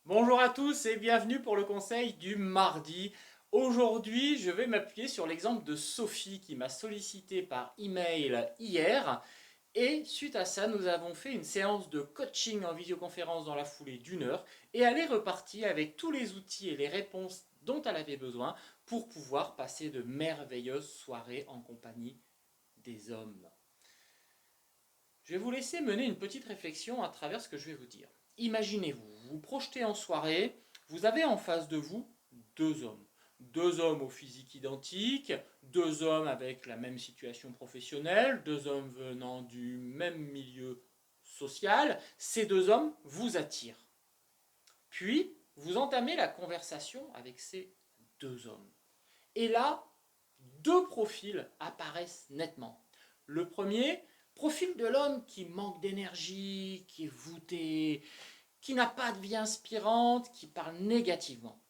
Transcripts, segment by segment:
Bonjour à tous et bienvenue pour le conseil du mardi. Aujourd'hui, je vais m'appuyer sur l'exemple de Sophie qui m'a sollicité par email hier. Et suite à ça, nous avons fait une séance de coaching en visioconférence dans la foulée d'1 heure et elle est repartie avec tous les outils et les réponses dont elle avait besoin pour pouvoir passer de merveilleuses soirées en compagnie des hommes. Je vais vous laisser mener une petite réflexion à travers ce que je vais vous dire. Imaginez-vous, vous vous projetez en soirée, vous avez en face de vous deux hommes. Deux hommes au physique identique, deux hommes avec la même situation professionnelle, deux hommes venant du même milieu social. Ces deux hommes vous attirent. Puis, vous entamez la conversation avec ces deux hommes. Et là, deux profils apparaissent nettement. Le premier, profil de l'homme qui manque d'énergie, qui est voûté, qui n'a pas de vie inspirante, qui parle négativement.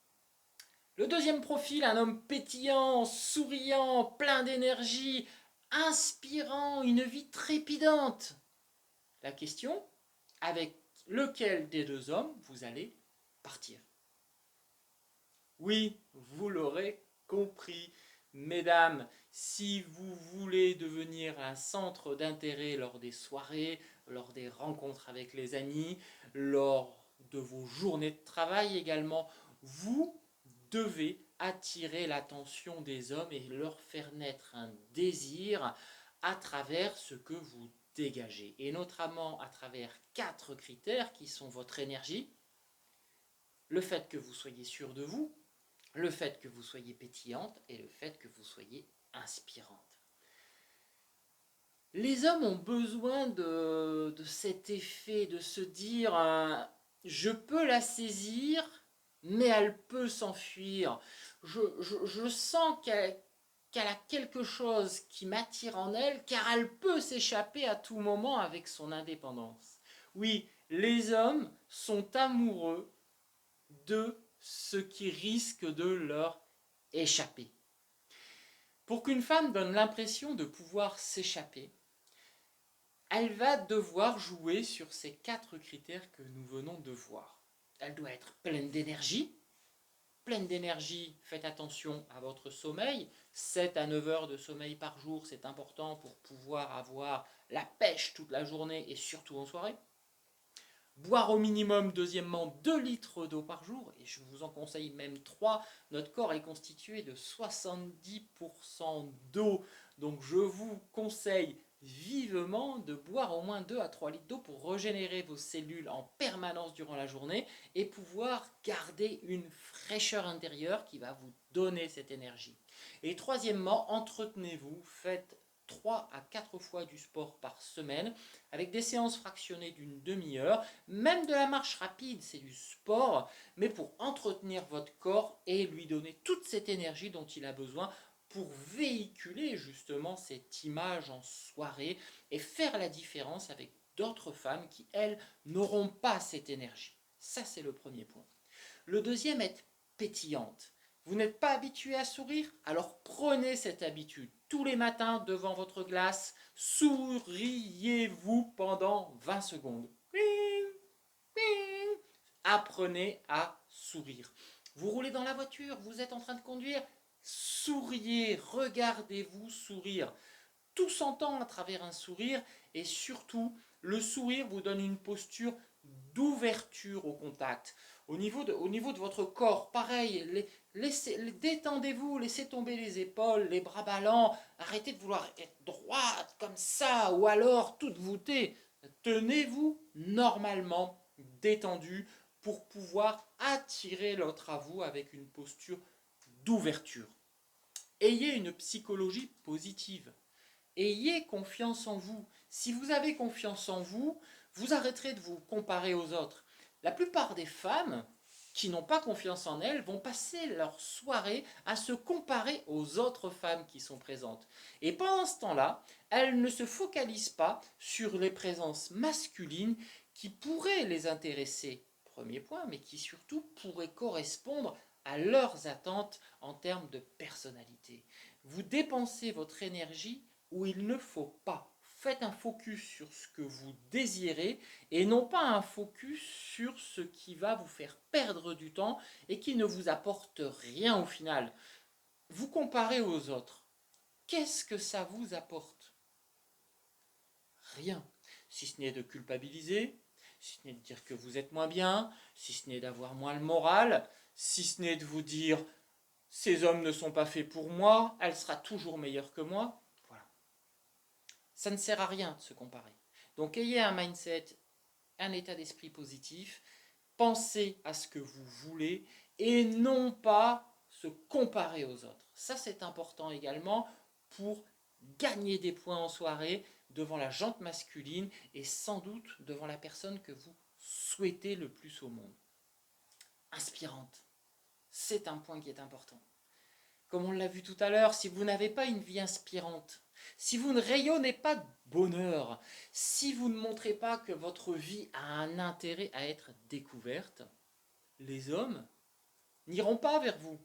Le deuxième profil, un homme pétillant, souriant, plein d'énergie, inspirant, une vie trépidante. La question, avec lequel des deux hommes vous allez partir? Oui, vous l'aurez compris, mesdames, si vous voulez devenir un centre d'intérêt lors des soirées, lors des rencontres avec les amis, lors de vos journées de travail également, vous devez attirer l'attention des hommes et leur faire naître un désir à travers ce que vous dégagez, et notamment à travers quatre critères qui sont votre énergie, le fait que vous soyez sûr de vous, le fait que vous soyez pétillante et le fait que vous soyez inspirante. Les hommes ont besoin de cet effet, de se dire je peux la saisir, mais elle peut s'enfuir. Je sens qu'elle a quelque chose qui m'attire en elle, car elle peut s'échapper à tout moment avec son indépendance. Oui, les hommes sont amoureux de ce qui risque de leur échapper. Pour qu'une femme donne l'impression de pouvoir s'échapper, elle va devoir jouer sur ces quatre critères que nous venons de voir. Elle doit être pleine d'énergie. Pleine d'énergie, faites attention à votre sommeil. 7 à 9 heures de sommeil par jour, c'est important pour pouvoir avoir la pêche toute la journée et surtout en soirée. Boire au minimum, deuxièmement, 2 litres d'eau par jour, et je vous en conseille même 3. Notre corps est constitué de 70% d'eau, donc je vous conseille vivement de boire au moins 2 à 3 litres d'eau pour régénérer vos cellules en permanence durant la journée et pouvoir garder une fraîcheur intérieure qui va vous donner cette énergie. Et troisièmement, entretenez-vous, faites 3 à 4 fois du sport par semaine avec des séances fractionnées d'une demi-heure. Même de la marche rapide, c'est du sport, mais pour entretenir votre corps et lui donner toute cette énergie dont il a besoin pour véhiculer justement cette image en soirée et faire la différence avec d'autres femmes qui, elles, n'auront pas cette énergie. Ça, c'est le premier point. Le deuxième est pétillante. Vous n'êtes pas habitué à sourire? Alors prenez cette habitude. Tous les matins, devant votre glace, souriez-vous pendant 20 secondes. Apprenez à sourire. Vous roulez dans la voiture, vous êtes en train de conduire, souriez, regardez-vous sourire. Tout s'entend à travers un sourire et surtout, le sourire vous donne une posture d'ouverture au contact. Au niveau de votre corps, pareil, détendez-vous, laissez tomber les épaules, les bras ballants, arrêtez de vouloir être droite comme ça ou alors toute voûtée. Tenez-vous normalement détendu pour pouvoir attirer l'autre à vous avec une posture d'ouverture. Ayez une psychologie positive. Ayez confiance en vous. Si vous avez confiance en vous, vous arrêterez de vous comparer aux autres. La plupart des femmes qui n'ont pas confiance en elles vont passer leur soirée à se comparer aux autres femmes qui sont présentes. Et pendant ce temps-là, elles ne se focalisent pas sur les présences masculines qui pourraient les intéresser, premier point, mais qui surtout pourraient correspondre à leurs attentes en termes de personnalité. Vous dépensez votre énergie où il ne faut pas. Faites un focus sur ce que vous désirez et non pas un focus sur ce qui va vous faire perdre du temps et qui ne vous apporte rien au final. Vous comparez aux autres. Qu'est-ce que ça vous apporte? Rien. Si ce n'est de culpabiliser, si ce n'est de dire que vous êtes moins bien, si ce n'est d'avoir moins le moral, si ce n'est de vous dire ces hommes ne sont pas faits pour moi, elle sera toujours meilleure que moi. Voilà. Ça ne sert à rien de se comparer. Donc ayez un mindset, un état d'esprit positif, pensez à ce que vous voulez et non pas se comparer aux autres. Ça c'est important également pour gagner des points en soirée devant la jante masculine et sans doute devant la personne que vous souhaitez le plus au monde. Inspirante, c'est un point qui est important. Comme on l'a vu tout à l'heure, si vous n'avez pas une vie inspirante, si vous ne rayonnez pas de bonheur, si vous ne montrez pas que votre vie a un intérêt à être découverte, les hommes n'iront pas vers vous.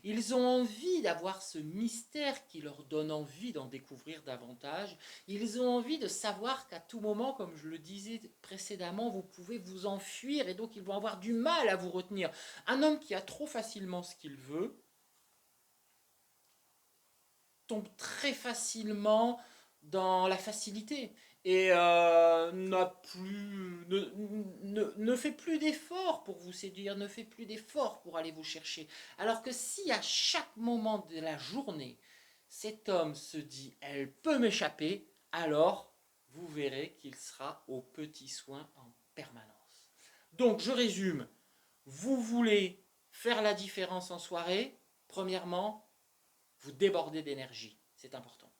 Ils ont envie d'avoir ce mystère qui leur donne envie d'en découvrir davantage. Ils ont envie de savoir qu'à tout moment, comme je le disais précédemment, vous pouvez vous enfuir et donc ils vont avoir du mal à vous retenir. Un homme qui a trop facilement ce qu'il veut tombe très facilement dans la facilité et ne fait plus d'efforts pour vous séduire, ne fait plus d'efforts pour aller vous chercher. Alors que si à chaque moment de la journée, cet homme se dit « elle peut m'échapper », alors vous verrez qu'il sera aux petits soins en permanence. Donc je résume, vous voulez faire la différence en soirée, premièrement, vous débordez d'énergie, c'est important.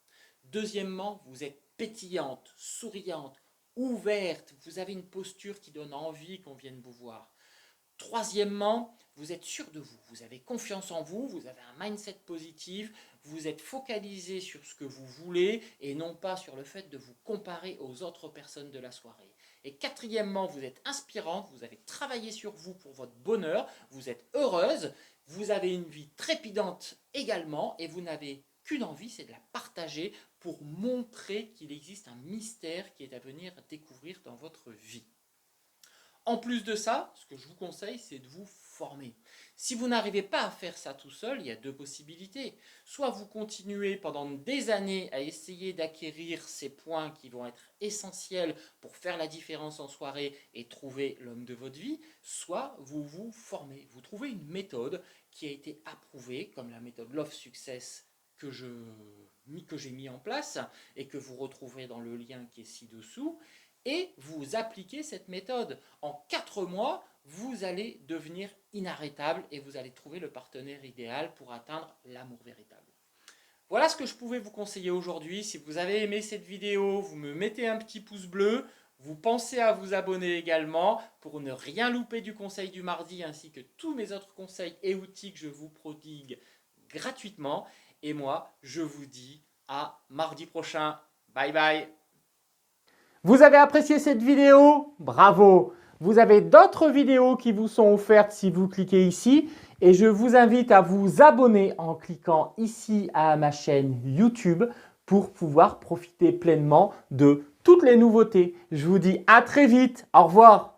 Deuxièmement, vous êtes pétillante, souriante, ouverte, vous avez une posture qui donne envie qu'on vienne vous voir. Troisièmement, vous êtes sûr de vous, vous avez confiance en vous, vous avez un mindset positif, vous êtes focalisé sur ce que vous voulez et non pas sur le fait de vous comparer aux autres personnes de la soirée. Et quatrièmement, vous êtes inspirante, vous avez travaillé sur vous pour votre bonheur, vous êtes heureuse, vous avez une vie trépidante également et vous n'avez qu'une envie, c'est de la partager pour montrer qu'il existe un mystère qui est à venir découvrir dans votre vie. En plus de ça, ce que je vous conseille, c'est de vous former. Si vous n'arrivez pas à faire ça tout seul, il y a deux possibilités. Soit vous continuez pendant des années à essayer d'acquérir ces points qui vont être essentiels pour faire la différence en soirée et trouver l'homme de votre vie, soit vous vous formez. Vous trouvez une méthode qui a été approuvée, comme la méthode Love Success que j'ai mis en place et que vous retrouverez dans le lien qui est ci-dessous. Et vous appliquez cette méthode. En 4 mois, vous allez devenir inarrêtable et vous allez trouver le partenaire idéal pour atteindre l'amour véritable. Voilà ce que je pouvais vous conseiller aujourd'hui. Si vous avez aimé cette vidéo, vous me mettez un petit pouce bleu. Vous pensez à vous abonner également pour ne rien louper du conseil du mardi ainsi que tous mes autres conseils et outils que je vous prodigue gratuitement. Et moi, je vous dis à mardi prochain. Bye bye. Vous avez apprécié cette vidéo? Bravo! Vous avez d'autres vidéos qui vous sont offertes si vous cliquez ici et je vous invite à vous abonner en cliquant ici à ma chaîne YouTube pour pouvoir profiter pleinement de toutes les nouveautés. Je vous dis à très vite. Au revoir!